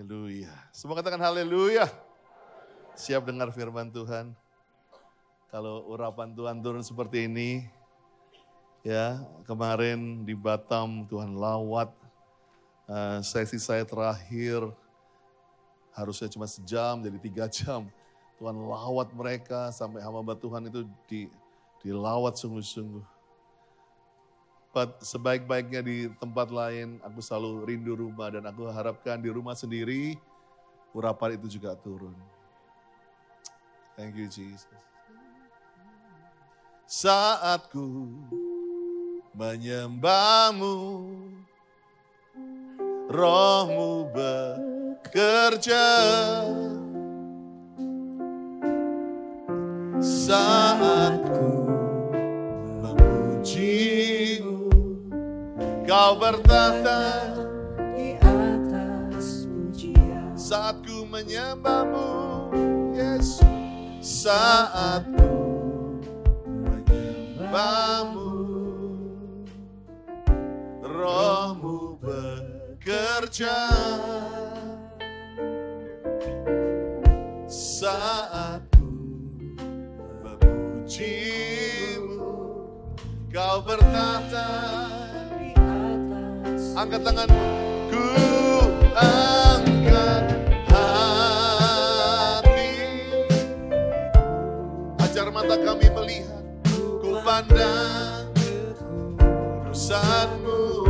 Haleluya. Semua katakan haleluya. Siap dengar firman Tuhan. Kalau urapan Tuhan turun seperti ini, ya kemarin di Batam Tuhan lawat, sesi saya terakhir harusnya cuma sejam jadi 3 jam. Tuhan lawat mereka sampai hamba Tuhan itu dilawat sungguh-sungguh. Sebaik-baiknya di tempat lain, aku selalu rindu rumah dan aku harapkan di rumah sendiri, urapan itu juga turun. Thank you Jesus. Saat ku menyembahmu, rohmu bekerja. Saat ku memujimu, kau bertahta di atas pujian. Saat ku menyembahmu, Yesus. Saat ku menyembahmu, rohmu bekerja. Saat ku memujimu, kau bertahta. Angkat tanganmu. Ku angkat hati, ajar mata kami melihat. Ku pandang kekudusanmu.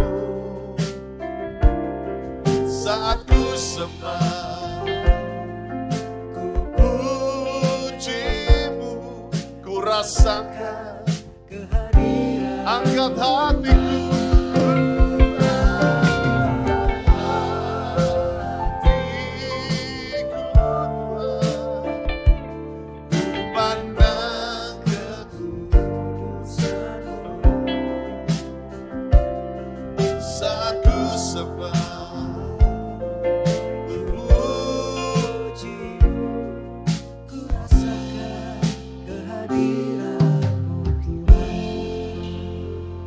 Saat ku sembah, ku pujimu, ku rasakan kehadiran. Angkat hatiku.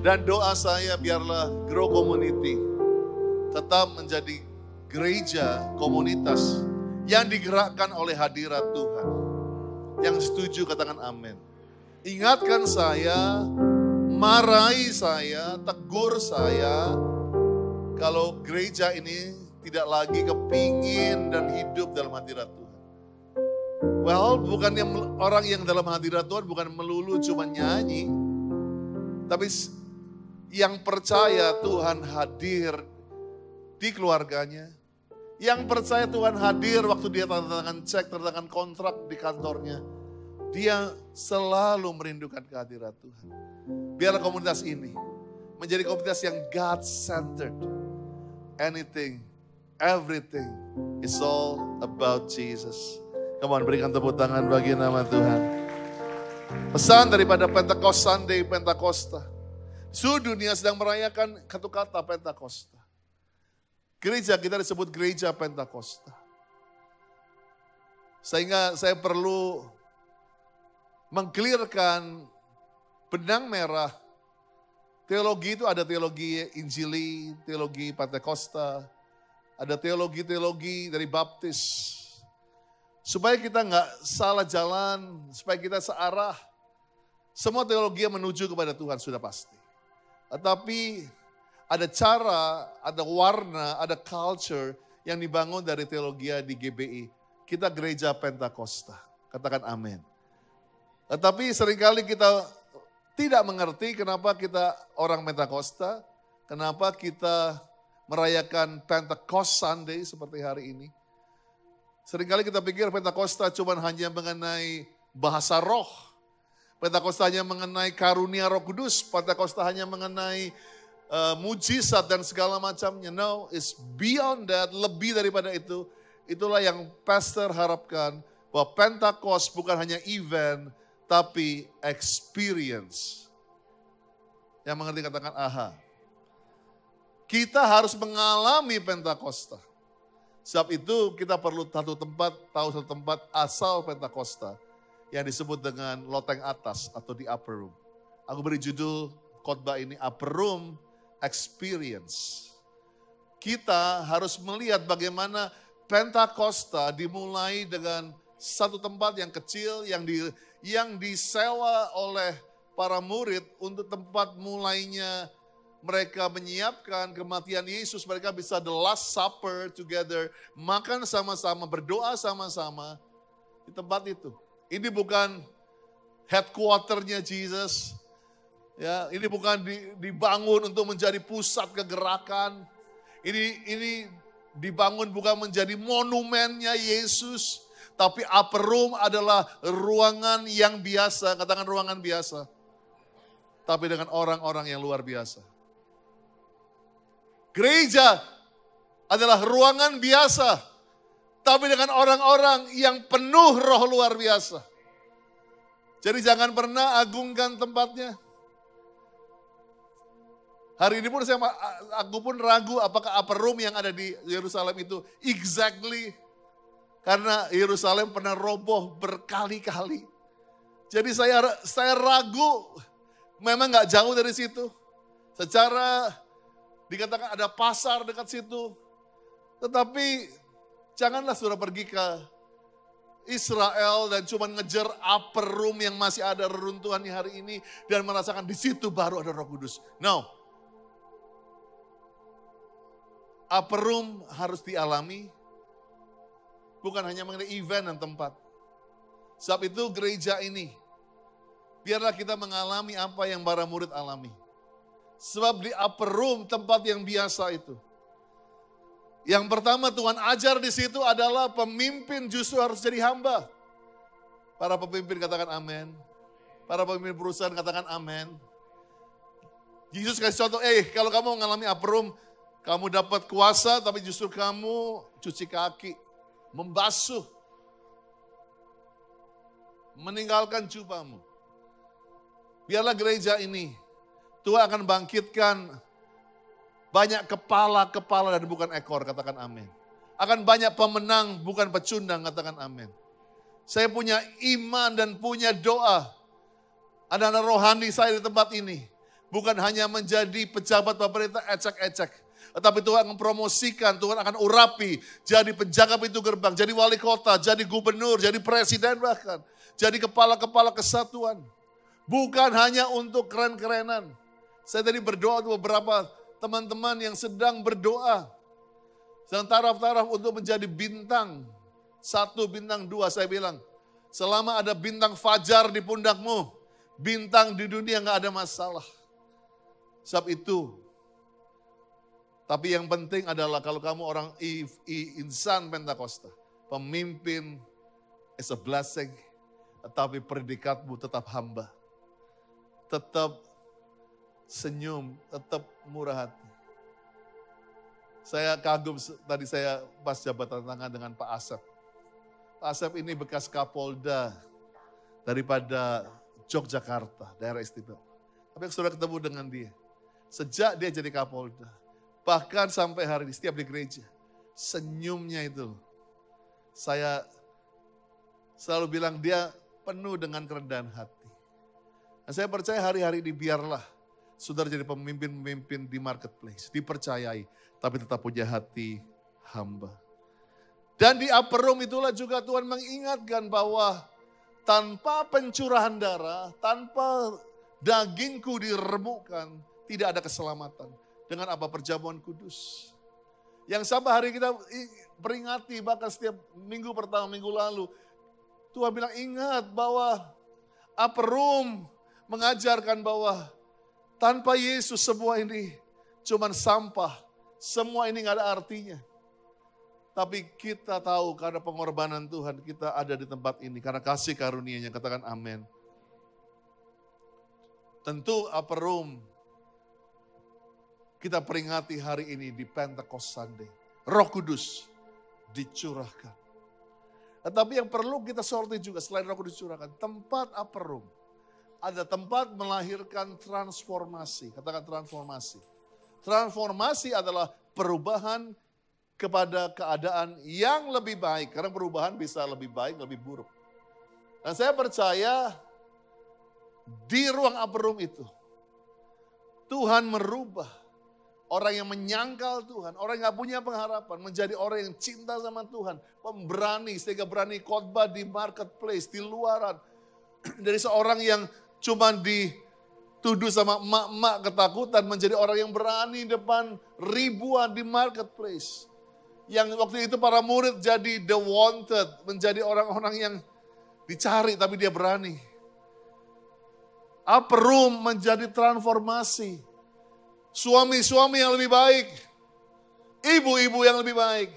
Dan doa saya biarlah Grow Community tetap menjadi gereja komunitas yang digerakkan oleh hadirat Tuhan. Yang setuju katakan amin. Ingatkan saya, marahi saya, tegur saya kalau gereja ini tidak lagi kepingin dan hidup dalam hadirat Tuhan. Well, bukan orang yang dalam hadirat Tuhan bukan melulu cuma nyanyi, tapi yang percaya Tuhan hadir di keluarganya. Yang percaya Tuhan hadir waktu dia tanda tangan cek, tanda tangan kontrak di kantornya. Dia selalu merindukan kehadirat Tuhan. Biarlah komunitas ini menjadi komunitas yang God-centered. Anything, everything is all about Jesus. Come on, berikan tepuk tangan bagi nama Tuhan. Pesan daripada Pentecost Sunday, Pentakosta. Seluruh dunia sedang merayakan satu kata Pentakosta. Gereja kita disebut gereja Pentakosta. Sehingga saya perlu mengklirkan benang merah. Teologi itu ada teologi Injili, teologi Pentakosta, ada teologi-teologi dari Baptis. Supaya kita nggak salah jalan, supaya kita searah. Semua teologi yang menuju kepada Tuhan sudah pasti. Tetapi ada cara, ada warna, ada culture yang dibangun dari teologi di GBI. Kita gereja Pentakosta. Katakan amin. Tetapi seringkali kita tidak mengerti kenapa kita orang Pentakosta. Kenapa kita merayakan Pentecost Sunday seperti hari ini. Seringkali kita pikir Pentakosta cuma hanya mengenai bahasa roh. Pentakosta hanya mengenai karunia Roh Kudus, Pentakosta hanya mengenai mujizat dan segala macamnya. No, it's beyond that, lebih daripada itu. Itulah yang pastor harapkan, bahwa Pentakost bukan hanya event, tapi experience. Yang mengerti katakan aha. Kita harus mengalami Pentakosta. Sebab itu kita perlu tahu satu tempat asal Pentakosta. Yang disebut dengan loteng atas atau di upper room. Aku beri judul khotbah ini upper room experience. Kita harus melihat bagaimana Pentakosta dimulai dengan satu tempat yang kecil yang disewa oleh para murid untuk tempat mulainya mereka menyiapkan kematian Yesus. Mereka bisa the last supper together, makan sama-sama, berdoa sama-sama di tempat itu. Ini bukan headquarternya Jesus. Ya, ini bukan dibangun untuk menjadi pusat kegerakan. Ini dibangun bukan menjadi monumennya Yesus, tapi upper room adalah ruangan yang biasa, katakan ruangan biasa. Tapi dengan orang-orang yang luar biasa. Gereja adalah ruangan biasa, tapi dengan orang-orang yang penuh roh luar biasa. Jadi jangan pernah agungkan tempatnya. Hari ini pun aku pun ragu apakah upper room yang ada di Yerusalem itu exactly. Karena Yerusalem pernah roboh berkali-kali. Jadi saya ragu, memang gak jauh dari situ. Secara dikatakan ada pasar dekat situ. Tetapi janganlah saudara pergi ke Israel dan cuma ngejar upper room yang masih ada reruntuhannya hari ini. Dan merasakan di situ baru ada Roh Kudus. No. Upper room harus dialami, bukan hanya mengenai event dan tempat. Sebab itu gereja ini, biarlah kita mengalami apa yang para murid alami. Sebab di upper room, tempat yang biasa itu. Yang pertama Tuhan ajar di situ adalah pemimpin justru harus jadi hamba. Para pemimpin katakan amin. Para pemimpin perusahaan katakan amin. Yesus kasih contoh, kalau kamu mengalami upper room, kamu dapat kuasa, tapi justru kamu cuci kaki, membasuh, meninggalkan jubahmu. Biarlah gereja ini, Tuhan akan bangkitkan banyak kepala-kepala dan bukan ekor, katakan amin. Akan banyak pemenang, bukan pecundang, katakan amin. Saya punya iman dan punya doa. Anak-anak rohani saya di tempat ini, bukan hanya menjadi pejabat pemerintah ecek-ecek. Tetapi Tuhan akan promosikan, Tuhan akan urapi, jadi penjaga pintu gerbang, jadi wali kota, jadi gubernur, jadi presiden bahkan. Jadi kepala-kepala kesatuan. Bukan hanya untuk keren-kerenan. Saya tadi berdoa untuk beberapa teman-teman yang sedang berdoa. Sedang taraf-taraf untuk menjadi bintang. 1, bintang 2, saya bilang. Selama ada bintang fajar di pundakmu, bintang di dunia gak ada masalah. Sebab itu, tapi yang penting adalah kalau kamu orang insan Pentakosta, pemimpin is a blessing, tetapi predikatmu tetap hamba. Tetap senyum, tetap murah hati. Saya kagum tadi saya pas jabatan tangan dengan Pak Asep. Pak Asep ini bekas Kapolda daripada Yogyakarta, daerah istimewa. Tapi sudah ketemu dengan dia. Sejak dia jadi Kapolda. Bahkan sampai hari ini setiap di gereja, senyumnya itu. Saya selalu bilang dia penuh dengan kerendahan hati. Dan saya percaya hari-hari ini biarlah saudara jadi pemimpin-pemimpin di marketplace. Dipercayai, tapi tetap punya hati hamba. Dan di upper room itulah juga Tuhan mengingatkan bahwa tanpa pencurahan darah, tanpa dagingku diremukkan, tidak ada keselamatan. Dengan apa? Perjamuan kudus. Yang sampai hari kita peringati, bahkan setiap minggu pertama, minggu lalu. Tuhan bilang ingat bahwa upper room mengajarkan bahwa tanpa Yesus semua ini cuman sampah. Semua ini gak ada artinya. Tapi kita tahu karena pengorbanan Tuhan kita ada di tempat ini. Karena kasih karunia-Nya, katakan amin. Tentu upper room kita peringati hari ini di Pentecost Sunday. Roh Kudus dicurahkan. Tetapi yang perlu kita soroti juga selain Roh Kudus dicurahkan. Tempat upper room. Ada tempat melahirkan transformasi. Katakan transformasi. Transformasi adalah perubahan kepada keadaan yang lebih baik. Karena perubahan bisa lebih baik, lebih buruk. Dan saya percaya di ruang upper room itu, Tuhan merubah Orang yang menyangkal Tuhan, orang yang gak punya pengharapan, menjadi orang yang cinta sama Tuhan. Pemberani, sehingga berani khotbah di marketplace, di luaran. Dari seorang yang cuma dituduh sama emak-emak ketakutan, menjadi orang yang berani depan ribuan di marketplace. Yang waktu itu para murid jadi the wanted, menjadi orang-orang yang dicari tapi dia berani. Upper room menjadi transformasi. Suami-suami yang lebih baik. Ibu-ibu yang lebih baik.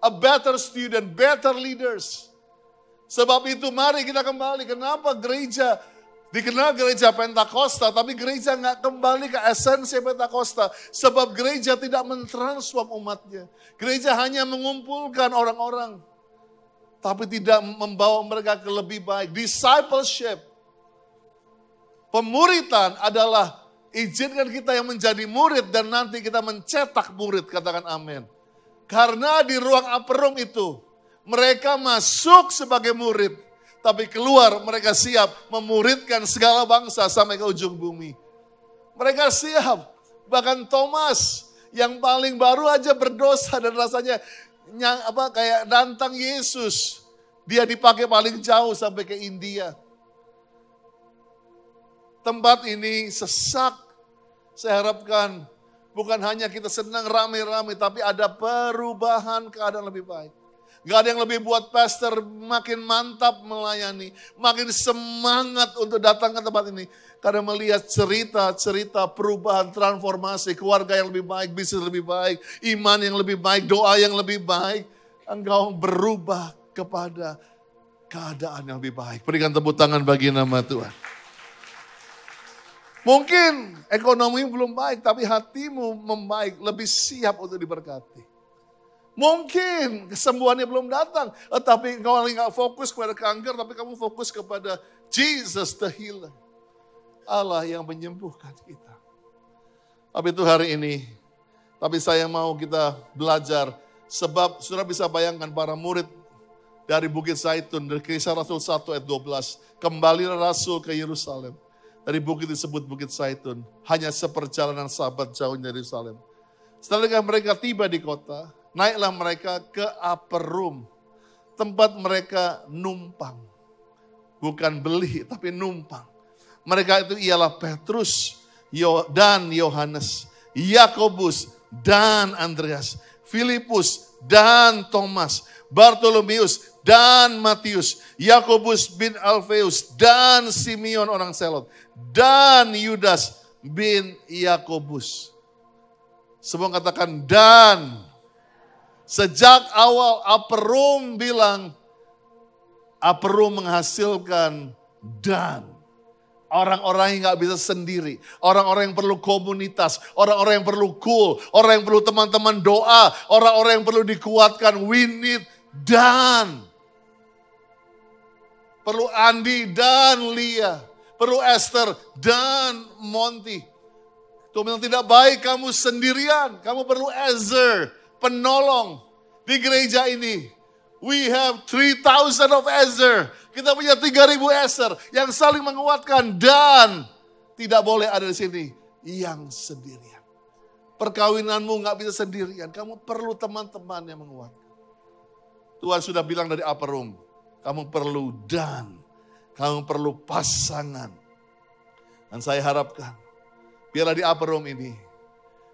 A better student, better leaders. Sebab itu mari kita kembali. Kenapa gereja dikenal gereja Pentakosta, tapi gereja nggak kembali ke esensi Pentakosta. Sebab gereja tidak mentransform umatnya. Gereja hanya mengumpulkan orang-orang. Tapi tidak membawa mereka ke lebih baik. Discipleship. Pemuritan adalah izinkan kita yang menjadi murid dan nanti kita mencetak murid, katakan amin. Karena di ruang upper room itu, mereka masuk sebagai murid, tapi keluar mereka siap memuridkan segala bangsa sampai ke ujung bumi. Mereka siap, bahkan Thomas yang paling baru aja berdosa dan rasanya kayak nantang Yesus. Dia dipakai paling jauh sampai ke India. Tempat ini sesak. Saya harapkan bukan hanya kita senang rame-rame, tapi ada perubahan keadaan lebih baik. Gak ada yang lebih buat pastor makin mantap melayani, makin semangat untuk datang ke tempat ini. Karena melihat cerita-cerita perubahan, transformasi, keluarga yang lebih baik, bisnis lebih baik, iman yang lebih baik, doa yang lebih baik. Engkau berubah kepada keadaan yang lebih baik. Berikan tepuk tangan bagi nama Tuhan. Mungkin ekonomi belum baik, tapi hatimu membaik, lebih siap untuk diberkati. Mungkin kesembuhannya belum datang, tapi engkau nggak fokus kepada kanker, tapi kamu fokus kepada Jesus the healer. Allah yang menyembuhkan kita. Tapi itu hari ini, tapi saya mau kita belajar, sebab sudah bisa bayangkan para murid dari Bukit Zaitun, dari Kisah Rasul 1 ayat 12, kembalilah Rasul ke Yerusalem. Dari bukit disebut Bukit Zaitun. Hanya seperjalanan sahabat jauh dari Yerusalem. Setelah mereka tiba di kota, naiklah mereka ke upper room. Tempat mereka numpang. Bukan beli, tapi numpang. Mereka itu ialah Petrus dan Yohanes, Yakobus dan Andreas, Filipus dan Thomas, Bartolomeus dan Matius, Yakobus bin Alfeus dan Simeon orang Selot, dan Yudas bin Yakobus. Semua katakan dan. Sejak awal upper room bilang, upper room menghasilkan dan. Orang-orang yang gak bisa sendiri, orang-orang yang perlu komunitas, orang-orang yang perlu cool, orang yang perlu teman-teman doa, orang-orang yang perlu dikuatkan, we need dan. Perlu Andi dan Lia. Perlu Esther dan Monty. Tuhan bilang tidak baik kamu sendirian. Kamu perlu Ezer, penolong di gereja ini. We have 3,000 of Ezer. Kita punya 3,000 Ezer yang saling menguatkan. Dan tidak boleh ada di sini yang sendirian. Perkawinanmu gak bisa sendirian. Kamu perlu teman-teman yang menguatkan. Tuhan sudah bilang dari upper room. Kamu perlu dan. Kamu perlu pasangan. Dan saya harapkan, biarlah di upper room ini,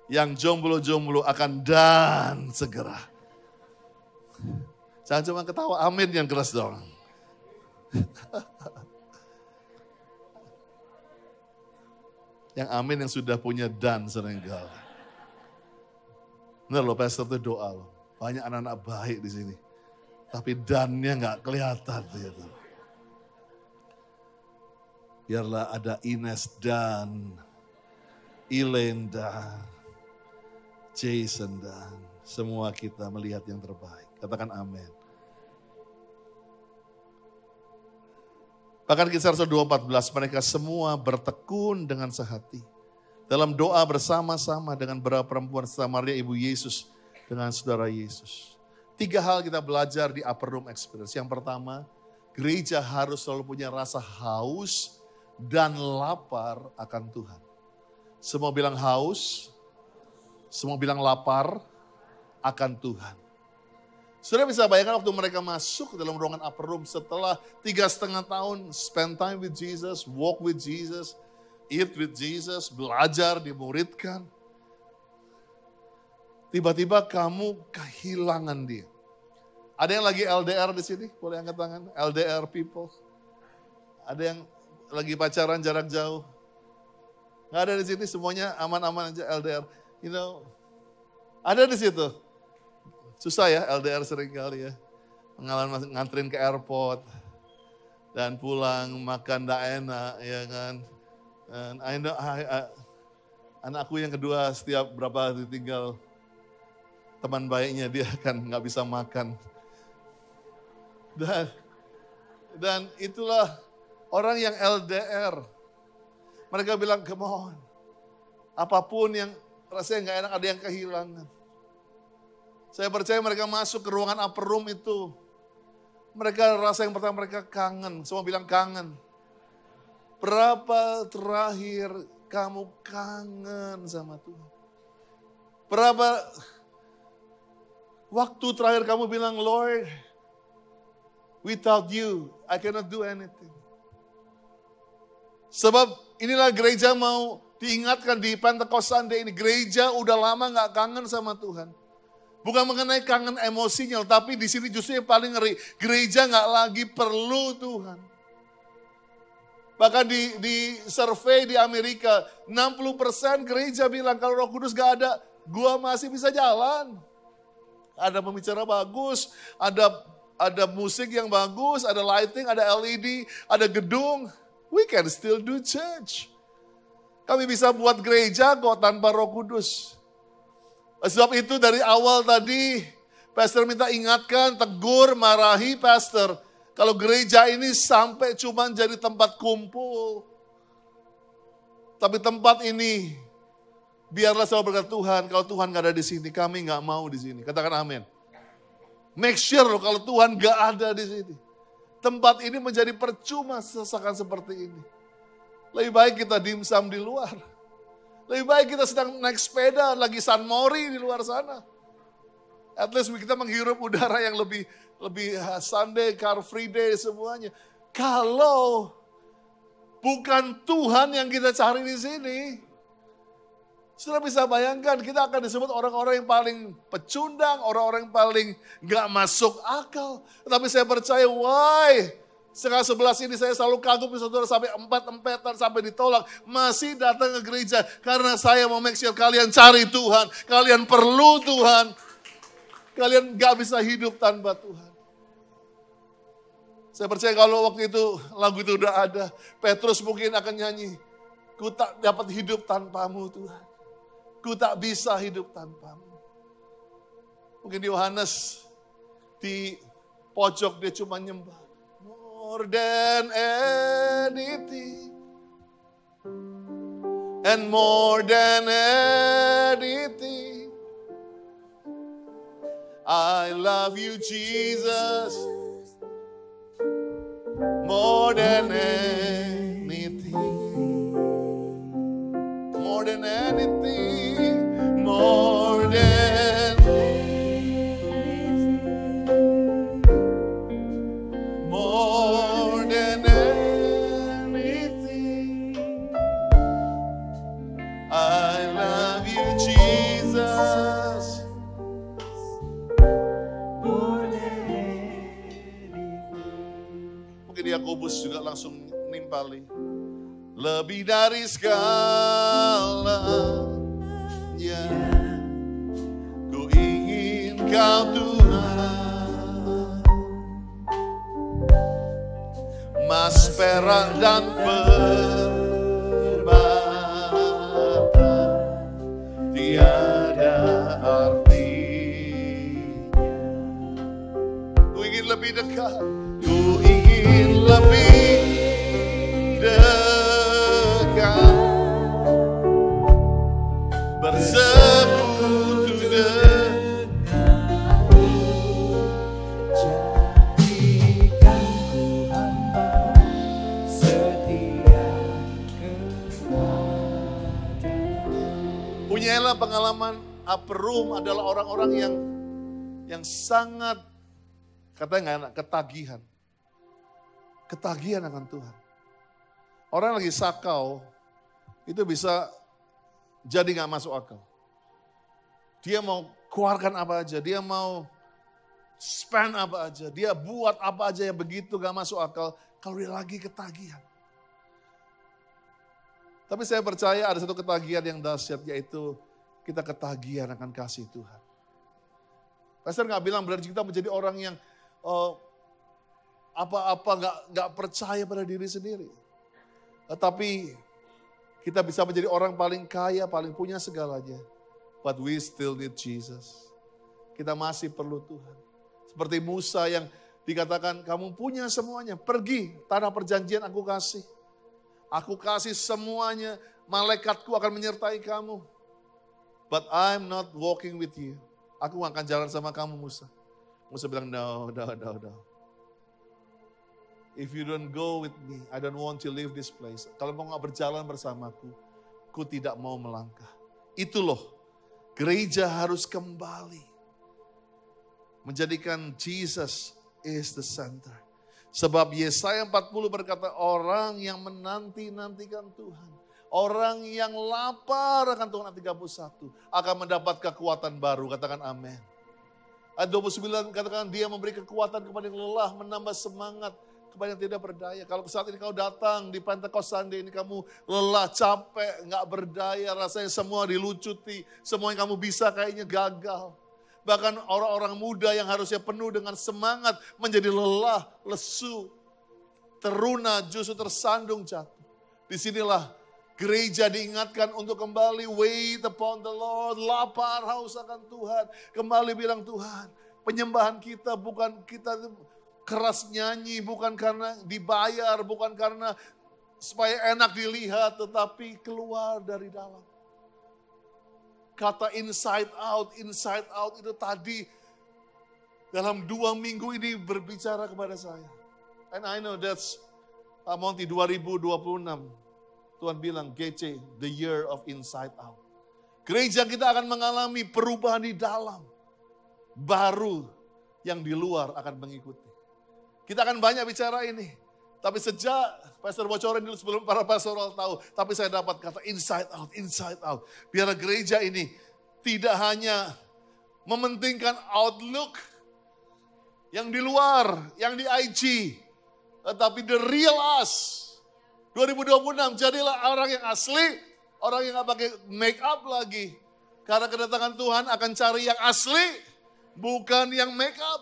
yang jomblo-jomblo akan dan segera. Jangan cuma ketawa, amin yang keras dong. Yang amin yang sudah punya dan seringkali. Benar loh, pastor itu doa loh. Banyak anak-anak baik di sini. Tapi dannya gak kelihatan. Gitu. Biarlah ada Ines dan Elaine dan Jason dan semua kita melihat yang terbaik. Katakan amin. Bahkan Kisah Rasul 2:14, mereka semua bertekun dengan sehati. Dalam doa bersama-sama dengan beberapa perempuan serta Maria ibu Yesus dengan saudara Yesus. 3 hal kita belajar di upper room experience. Yang pertama, gereja harus selalu punya rasa haus dan lapar akan Tuhan. Semua bilang haus, Semua bilang lapar akan Tuhan. Sudah bisa bayangkan waktu mereka masuk ke dalam ruangan upper room setelah 3,5 tahun spend time with Jesus, walk with Jesus, eat with Jesus, belajar, dimuridkan. Tiba-tiba kamu kehilangan dia. Ada yang lagi LDR di sini? Boleh angkat tangan? LDR people. Ada yang lagi pacaran jarak jauh? Nggak ada di sini, semuanya aman-aman aja LDR. You know, ada di situ. Susah ya LDR seringkali ya. Pengalaman nganterin ke airport. Dan pulang makan nggak enak ya kan. Dan anakku yang kedua setiap berapa hari tinggal teman baiknya dia akan nggak bisa makan. Dan itulah orang yang LDR. Mereka bilang, come on. Apapun yang rasanya nggak enak, ada yang kehilangan. Saya percaya mereka masuk ke ruangan upper room itu. Mereka rasa yang pertama mereka kangen. Semua bilang kangen. Berapa terakhir kamu kangen sama Tuhan? Berapa waktu terakhir kamu bilang, Lord, without you, I cannot do anything. Sebab inilah gereja mau diingatkan di Pentecost Sunday ini. Gereja udah lama gak kangen sama Tuhan. Bukan mengenai kangen emosinya, tapi di sini justru yang paling ngeri. Gereja gak lagi perlu Tuhan. Bahkan di survei di Amerika, 60% gereja bilang kalau Roh Kudus gak ada, gua masih bisa jalan. Ada pembicara bagus, ada musik yang bagus, ada lighting, ada LED, ada gedung. We can still do church. Kami bisa buat gereja kok tanpa Roh Kudus. Sebab itu dari awal tadi, pastor minta ingatkan, tegur, marahi pastor. Kalau gereja ini sampai cuma jadi tempat kumpul. Tapi tempat ini, biarlah selalu berkat Tuhan. Kalau Tuhan gak ada di sini, kami gak mau di sini. Katakan amin. Make sure loh kalau Tuhan gak ada di sini. Tempat ini menjadi percuma sesakan seperti ini. Lebih baik kita dimsum di luar. Lebih baik kita sedang naik sepeda lagi San Mori di luar sana. At least kita menghirup udara yang lebih Sunday, car free day semuanya. Kalau bukan Tuhan yang kita cari di sini, sudah bisa bayangkan kita akan disebut orang-orang yang paling pecundang, orang-orang yang paling gak masuk akal. Tapi saya percaya, why? Setengah 11 ini saya selalu kagum saudara sampai 4-4 sampai ditolak. Masih datang ke gereja karena saya mau make sure kalian cari Tuhan. Kalian perlu Tuhan. Kalian gak bisa hidup tanpa Tuhan. Saya percaya kalau waktu itu lagu itu udah ada, Petrus mungkin akan nyanyi, ku tak dapat hidup tanpamu Tuhan. Ku tak bisa hidup tanpamu. Mungkin Yohanes di pojok dia cuma nyembah. More than anything. And more than anything. I love you Jesus. More than anything. More than anything, more than anything, more than anything. I love you, Jesus. More than anything. Mungkin Yakobus juga langsung nimpali. Lebih dari segalanya, ku ingin Kau Tuhan, emas, perak dan permata tiada artinya. Ku ingin lebih dekat, ku ingin lebih dekat. Bersekutu denganmu, jadikan ku hamba setia kepadamu. Punyailah pengalaman upper room adalah orang-orang yang sangat, katanya nggak enak, ketagihan. Ketagihan akan Tuhan. Orang lagi sakau, itu bisa jadi nggak masuk akal. Dia mau keluarkan apa aja, dia mau spend apa aja, dia buat apa aja yang begitu gak masuk akal kalau dia lagi ketagihan. Tapi saya percaya ada satu ketagihan yang dahsyat, yaitu kita ketagihan akan kasih Tuhan. Pastor gak bilang berarti kita menjadi orang yang apa-apa gak percaya pada diri sendiri. Tapi kita bisa menjadi orang paling kaya, paling punya segalanya. But we still need Jesus. Kita masih perlu Tuhan. Seperti Musa yang dikatakan, kamu punya semuanya, pergi, tanah perjanjian aku kasih. Aku kasih semuanya, malaikatku akan menyertai kamu. But I'm not walking with you. Aku gak akan jalan sama kamu, Musa. Musa bilang, no. If you don't go with me, I don't want to leave this place. Kalau mau gak berjalan bersamaku, ku tidak mau melangkah. Itu loh, gereja harus kembali. Menjadikan Jesus is the center. Sebab Yesaya 40 berkata, orang yang menanti-nantikan Tuhan. Orang yang lapar akan Tuhan ayat 31. Akan mendapat kekuatan baru, katakan amin. Ayat 29 katakan dia memberi kekuatan kepada yang lelah, menambah semangat kepada yang tidak berdaya. Kalau saat ini kau datang di Pentecost Sunday ini kamu lelah, capek, gak berdaya, rasanya semua dilucuti. Semua yang kamu bisa kayaknya gagal. Bahkan orang-orang muda yang harusnya penuh dengan semangat menjadi lelah, lesu, teruna, justru tersandung jatuh. Disinilah gereja diingatkan untuk kembali wait upon the Lord, lapar haus akan Tuhan. Kembali bilang Tuhan, penyembahan kita bukan kita keras nyanyi, bukan karena dibayar, bukan karena supaya enak dilihat, tetapi keluar dari dalam. Kata inside out itu tadi dalam 2 minggu ini berbicara kepada saya. And I know that's Monty 2026. Tuhan bilang GC, the year of inside out. Gereja kita akan mengalami perubahan di dalam. Baru yang di luar akan mengikuti. Kita akan banyak bicara ini. Tapi sejak Pastor bocorin dulu sebelum para pastoral tahu. Tapi saya dapat kata inside out. Biar gereja ini tidak hanya mementingkan outlook yang di luar, yang di IG. Tetapi the real us. 2026 jadilah orang yang asli, orang yang gak pakai make up lagi. Karena kedatangan Tuhan akan cari yang asli, bukan yang make up.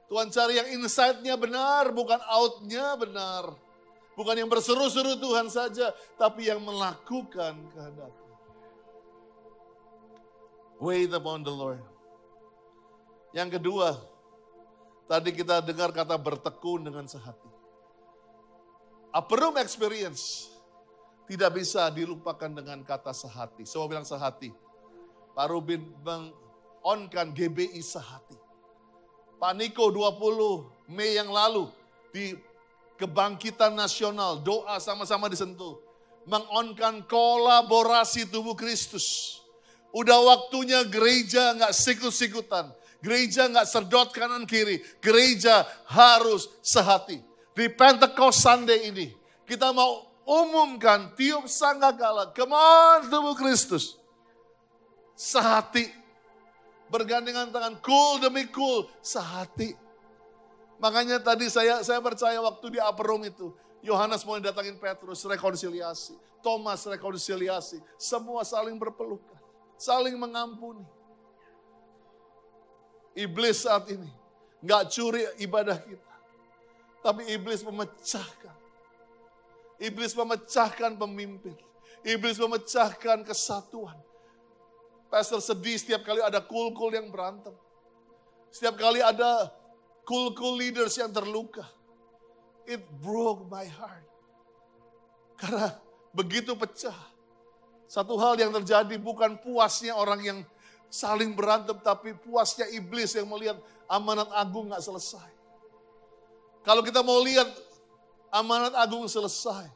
Tuhan cari yang inside-nya benar, bukan out-nya benar. Bukan yang berseru-seru Tuhan saja, tapi yang melakukan kehendak-Nya. Wait upon the Lord. Yang kedua, tadi kita dengar kata bertekun dengan sehati. Upper room experience tidak bisa dilupakan dengan kata sehati. Semua bilang sehati. Pak Rubin meng-on-kan GBI sehati. Pak Niko 20 Mei yang lalu di Kebangkitan Nasional, doa sama-sama disentuh. Meng-on-kan kolaborasi tubuh Kristus. Udah waktunya gereja gak sikut-sikutan. Gereja gak sedot kanan kiri. Gereja harus sehati. Di Pentecost Sunday ini, kita mau umumkan tiup sangkakala. Come on tubuh Kristus. Sehati. Bergandengan tangan, cool demi cool, sehati. Makanya tadi saya percaya waktu di upper room itu, Yohanes mau datangin Petrus, rekonsiliasi. Thomas rekonsiliasi. Semua saling berpelukan, saling mengampuni. Iblis saat ini gak curi ibadah kita. Tapi iblis memecahkan. Iblis memecahkan pemimpin. Iblis memecahkan kesatuan. Pastor sedih setiap kali ada cool-cool yang berantem. Setiap kali ada cool-cool leaders yang terluka. It broke my heart. Karena begitu pecah. Satu hal yang terjadi bukan puasnya orang yang saling berantem, tapi puasnya iblis yang melihat amanat agung gak selesai. Kalau kita mau lihat amanat agung selesai,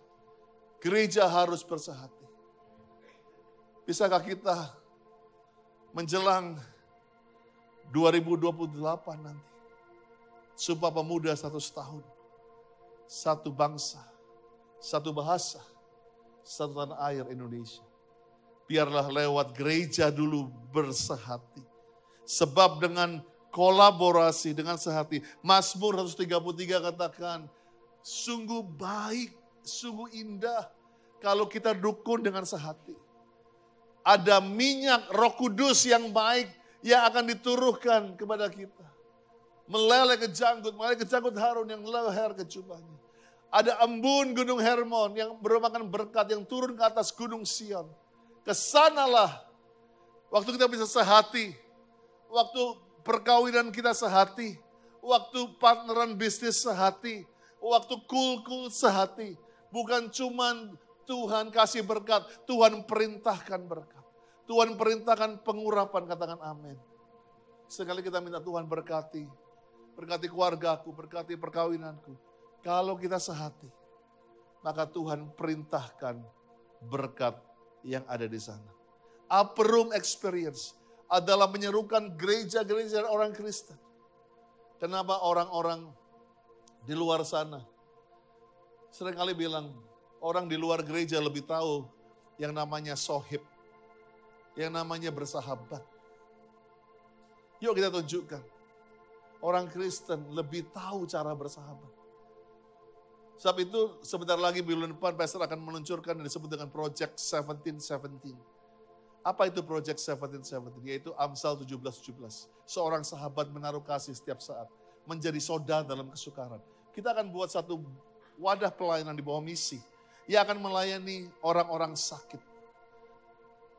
gereja harus bersehati. Bisakah kita menjelang 2028 nanti. Sumpah Pemuda 100 tahun. Satu bangsa, satu bahasa, satu tanah air Indonesia. Biarlah lewat gereja dulu bersehati. Sebab dengan kolaborasi, dengan sehati. Mazmur 133 katakan, sungguh baik, sungguh indah kalau kita dukun dengan sehati. Ada minyak Roh Kudus yang baik yang akan diturunkan kepada kita. Meleleh ke janggut Harun yang leher ke jubahnya. Ada embun Gunung Hermon yang merupakan berkat yang turun ke atas Gunung Sion. Kesanalah waktu kita bisa sehati, waktu perkawinan kita sehati, waktu partneran bisnis sehati, waktu cool sehati. Bukan cuman Tuhan kasih berkat, Tuhan perintahkan berkat. Tuhan perintahkan pengurapan, katakan amin. Sekali kita minta Tuhan berkati keluargaku, berkati perkawinanku. Kalau kita sehati, maka Tuhan perintahkan berkat yang ada di sana. Upper Room Experience adalah menyerukan gereja-gereja orang Kristen. Kenapa orang-orang di luar sana seringkali bilang, orang di luar gereja lebih tahu yang namanya sohib, yang namanya bersahabat. Yuk kita tunjukkan. Orang Kristen lebih tahu cara bersahabat. Sebab itu sebentar lagi bulan depan pastor akan meluncurkan yang disebut dengan Project 1717. Apa itu Project 1717? Yaitu Amsal 17:17. Seorang sahabat menaruh kasih setiap saat. Menjadi saudara dalam kesukaran. Kita akan buat satu wadah pelayanan di bawah misi. Yang akan melayani orang-orang sakit.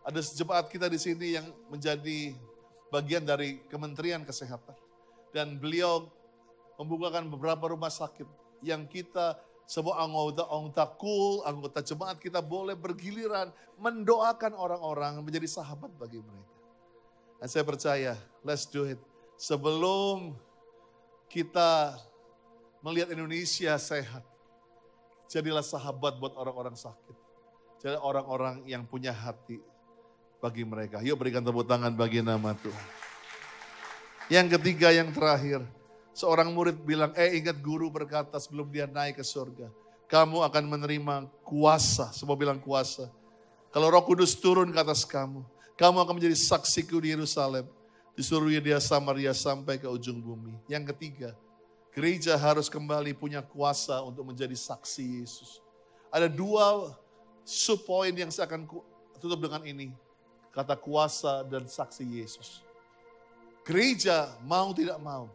Ada jemaat kita di sini yang menjadi bagian dari Kementerian Kesehatan. Dan beliau membukakan beberapa rumah sakit yang kita semua anggota jemaat kita boleh bergiliran mendoakan orang-orang menjadi sahabat bagi mereka. Dan saya percaya, let's do it. Sebelum kita melihat Indonesia sehat, jadilah sahabat buat orang-orang sakit. Jadi orang-orang yang punya hati bagi mereka. Yuk berikan tepuk tangan bagi nama Tuhan. Yang ketiga, yang terakhir. Seorang murid bilang, ingat guru berkata sebelum dia naik ke surga. Kamu akan menerima kuasa. Semua bilang kuasa. Kalau Roh Kudus turun ke atas kamu. Kamu akan menjadi saksiku di Yerusalem. Di seluruh Yudea Samaria sampai ke ujung bumi. Yang ketiga, gereja harus kembali punya kuasa untuk menjadi saksi Yesus. Ada dua subpoin yang saya akan tutup dengan ini. Kata kuasa dan saksi Yesus. Gereja mau tidak mau.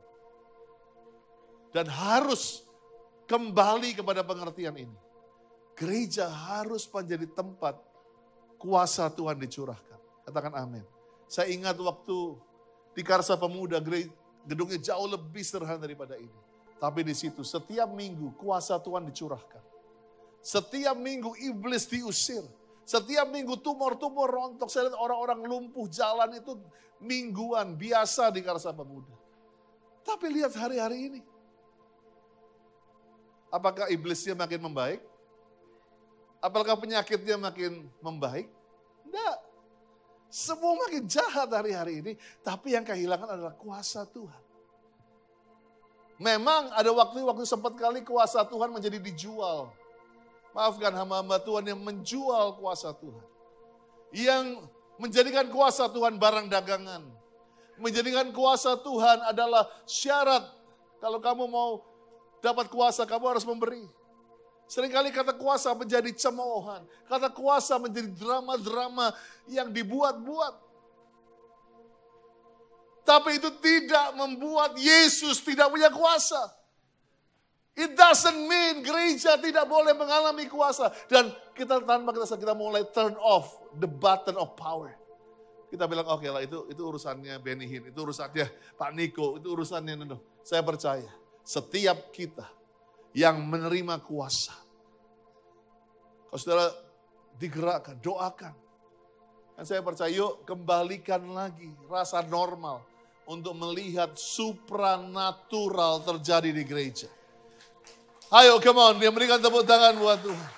Dan harus kembali kepada pengertian ini. Gereja harus menjadi tempat kuasa Tuhan dicurahkan. Katakan amin. Saya ingat waktu di Karsa Pemuda, gedungnya jauh lebih sederhana daripada ini. Tapi di situ setiap minggu kuasa Tuhan dicurahkan. Setiap minggu iblis diusir. Setiap minggu tumor-tumor rontok. Saya lihat orang-orang lumpuh jalan itu mingguan biasa di Karsa Pemuda. Tapi lihat hari-hari ini. Apakah iblisnya makin membaik? Apakah penyakitnya makin membaik? Tidak. Semua makin jahat hari-hari ini. Tapi yang kehilangan adalah kuasa Tuhan. Memang ada waktu sempat kali kuasa Tuhan menjadi dijual. Maafkan hamba-hamba Tuhan yang menjual kuasa Tuhan. Yang menjadikan kuasa Tuhan barang dagangan. Menjadikan kuasa Tuhan adalah syarat. Kalau kamu mau dapat kuasa, kamu harus memberi. Seringkali kata kuasa menjadi cemoohan. Kata kuasa menjadi drama-drama yang dibuat-buat. Tapi itu tidak membuat Yesus tidak punya kuasa. It doesn't mean gereja tidak boleh mengalami kuasa. Dan kita tanpa kita mulai turn off the button of power. Kita bilang oke lah itu urusannya Benny Hinn, itu urusannya Pak Niko, itu urusannya Nino. Saya percaya setiap kita yang menerima kuasa. Kalau saudara digerakkan, doakan. Dan saya percaya yuk kembalikan lagi rasa normal untuk melihat supranatural terjadi di gereja. Ayo come on, dia berikan tepuk tangan buat Tuhan.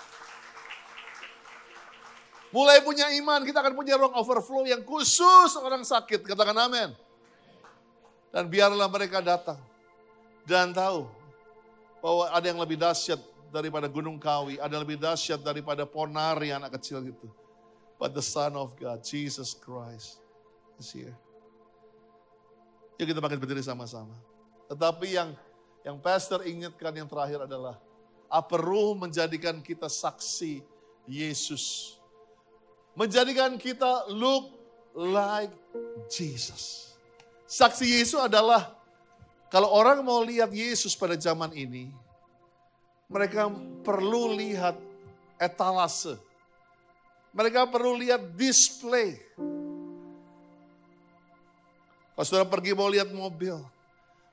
Mulai punya iman, kita akan punya ruang overflow yang khusus orang sakit. Katakan amin. Dan biarlah mereka datang dan tahu bahwa ada yang lebih dahsyat daripada Gunung Kawi, ada yang lebih dahsyat daripada ponari anak kecil gitu. But the Son of God, Jesus Christ, is here. Yuk kita makin berdiri sama-sama. Tetapi yang pastor ingatkan yang terakhir adalah apa Ruh menjadikan kita saksi Yesus. Menjadikan kita look like Jesus. Saksi Yesus adalah kalau orang mau lihat Yesus pada zaman ini, mereka perlu lihat etalase. Mereka perlu lihat display. Kalau saudara pergi mau lihat mobil,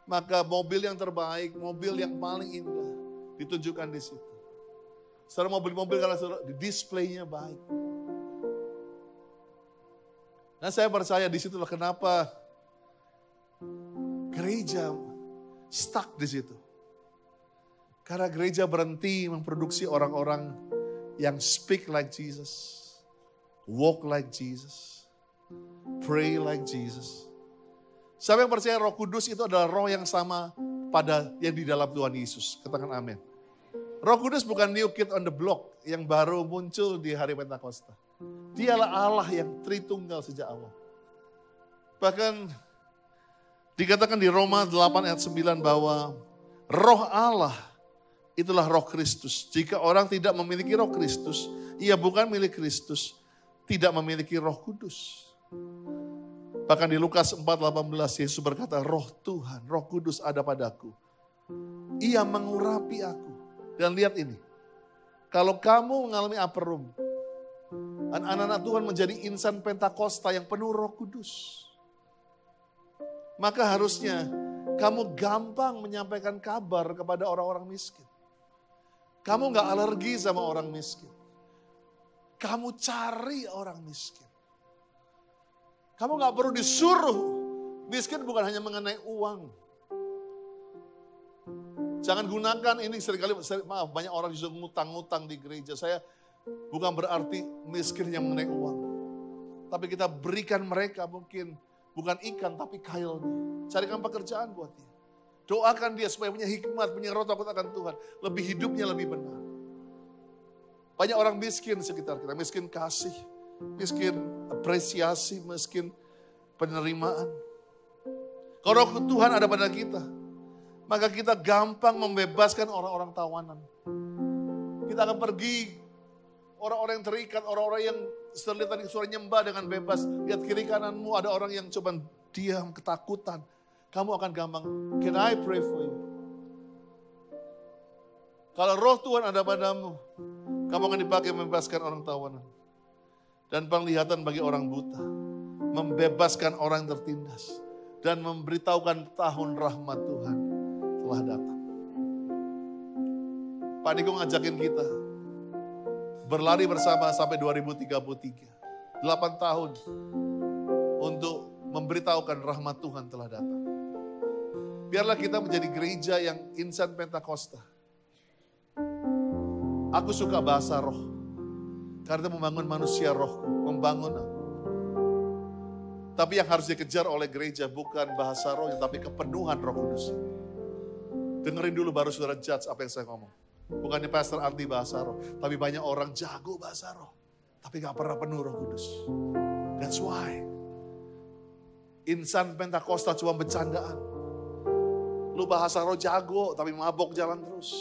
maka mobil yang terbaik, mobil yang paling indah ditunjukkan di situ. Saudara mau beli mobil karena saudara displaynya baik. Dan saya percaya di situlah kenapa gereja stuck di situ. Karena gereja berhenti memproduksi orang-orang yang speak like Jesus, walk like Jesus, pray like Jesus. Siapa yang percaya Roh Kudus itu adalah roh yang sama pada yang di dalam Tuhan Yesus. Katakan amin. Roh Kudus bukan new kid on the block yang baru muncul di hari Pentakosta. Dialah Allah yang Tritunggal sejak awal. Bahkan dikatakan di Roma 8 ayat 9 bahwa roh Allah itulah roh Kristus. Jika orang tidak memiliki roh Kristus, ia bukan milik Kristus, tidak memiliki Roh Kudus. Bahkan di Lukas 4:18 Yesus berkata, Roh Tuhan, Roh Kudus ada padaku. Ia mengurapi aku. Dan lihat ini, kalau kamu mengalami upper room, dan anak-anak Tuhan menjadi insan Pentakosta yang penuh Roh Kudus, maka harusnya kamu gampang menyampaikan kabar kepada orang-orang miskin. Kamu gak alergi sama orang miskin. Kamu cari orang miskin. Kamu gak perlu disuruh. Miskin bukan hanya mengenai uang. Jangan gunakan ini seringkali, maaf banyak orang justru ngutang-ngutang di gereja. Saya bukan berarti miskin yang mengenai uang. Tapi kita berikan mereka mungkin bukan ikan tapi kailnya. Carikan pekerjaan buat dia. Doakan dia supaya punya hikmat, punya roh takut akan Tuhan. Lebih hidupnya lebih benar. Banyak orang miskin sekitar kita. Miskin kasih, miskin apresiasi, miskin penerimaan. Kalau roh Tuhan ada pada kita, maka kita gampang membebaskan orang-orang tawanan. Kita akan pergi, orang-orang yang terikat, orang-orang yang setelah tadi suara nyembah dengan bebas. Lihat kiri kananmu ada orang yang coba diam, ketakutan. Kamu akan gampang, can I pray for you? Kalau roh Tuhan ada padamu, kamu akan dipakai membebaskan orang tawanan. Dan penglihatan bagi orang buta. Membebaskan orang yang tertindas. Dan memberitahukan tahun rahmat Tuhan telah datang. Pak Niko ngajakin kita berlari bersama sampai 2033. 8 tahun untuk memberitahukan rahmat Tuhan telah datang. Biarlah kita menjadi gereja yang insan Pentakosta. Aku suka bahasa roh. Karena membangun manusia rohku, membangun aku. Tapi yang harus dikejar oleh gereja bukan bahasa roh, tapi kepenuhan Roh Kudus. Dengerin dulu baru saudara judge apa yang saya ngomong. Bukannya pastor anti bahasa roh, tapi banyak orang jago bahasa roh, tapi gak pernah penuh Roh Kudus. That's why insan Pentakosta cuma bercandaan. Lu bahasa roh jago, tapi mabok jalan terus.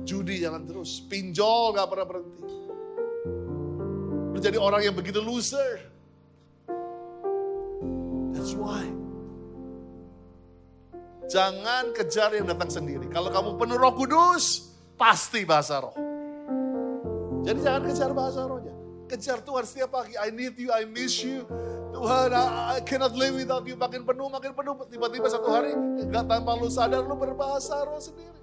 Judi jalan terus, pinjol gak pernah berhenti. Lu jadi orang yang begitu loser. That's why. Jangan kejar yang datang sendiri. Kalau kamu penuh Roh Kudus, pasti bahasa roh. Jadi jangan kejar bahasa rohnya. Kejar Tuhan setiap pagi. I need you, I miss you. Tuhan, I cannot live without you. Makin penuh. Tiba-tiba satu hari, gak tanpa lu sadar, lu berbahasa roh sendiri.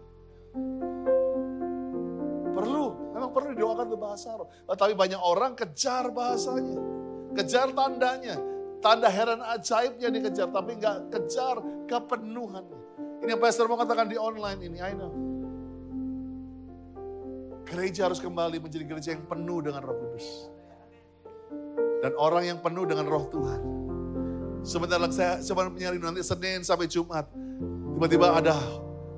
Memang perlu didoakan untuk bahasa roh. Tapi banyak orang kejar bahasanya. Kejar tandanya. Tanda heran ajaibnya dikejar, tapi gak kejar kepenuhannya. Ini yang pastor mau katakan di online ini, I know. Gereja harus kembali menjadi gereja yang penuh dengan Roh Kudus. Dan orang yang penuh dengan Roh Tuhan. Sebentar lagi saya coba nyari nanti Senin sampai Jumat. Tiba-tiba ada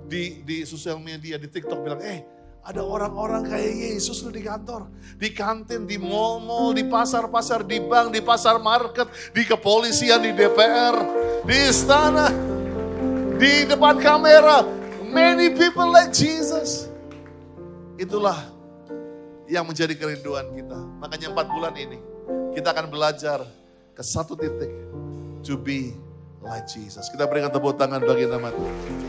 di sosial media, di TikTok bilang, ada orang-orang kayak Yesus loh di kantor, di kantin, di mall-mall, di pasar-pasar, di bank, di pasar market, di kepolisian, di DPR, di istana, di depan kamera. Many people like Jesus. Itulah yang menjadi kerinduan kita. Makanya 4 bulan ini kita akan belajar ke satu titik. To be like Jesus. Kita berikan tepuk tangan bagi nama Tuhan.